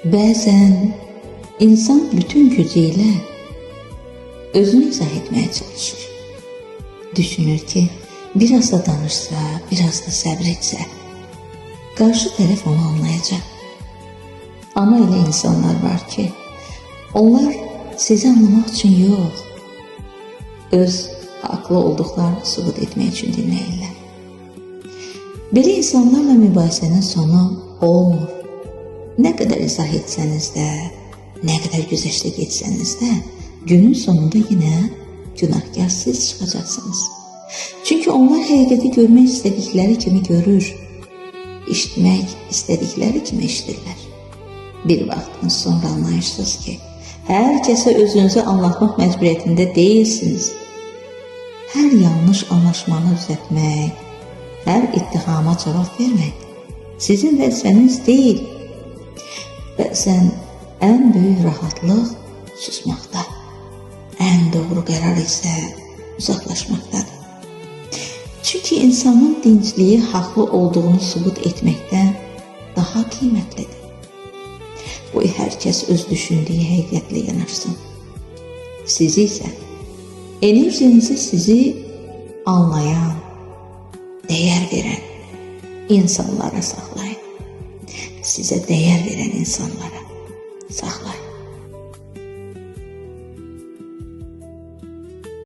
Bəzən insan bütün gücüyle özünü izah etmeye çalışır. Düşünür ki, biraz da danışsa, biraz da səbr etsə, qarşı tərəf onu anlayacaq. Ama elə insanlar var ki, onlar sizi anlamak için yox, öz haqlı olduqlarını sübut etmək üçün dinləyirlər. Belə insanlarla mübahisənin sonu olmur. Nə qədər izah etsəniz də, nə qədər güzəştə getsəniz də, günün sonunda yine günahkar siz çıxacaqsınız. Çünkü onlar həqiqəti görmək istədikləri kimi görür, işitmək istədikləri kimi eşidirlər. Bir vaxtdan sonra anlayırsınız ki, hər kəsə özünüzü anlatmaq məcburiyyətində deyilsiniz. Hər yanlış anlaşmanı düzəltmək, hər ittihama cavab vermək sizin vəzifəniz deyil. Bəzən ən böyük rahatlıq susmaqda, ən doğru qərar isə uzaqlaşmaqdadır. Çünki insanın dincliyi haqlı olduğunu sübut etməkdən daha qiymətlidir. Qoy hər kəs öz düşündüyü həqiqətlə yanaşsın. Sizi isə, enerjinizi sizi anlayan, dəyər verən insanlara saxlayın. Sizə dəyər verən insanlara saxlayın.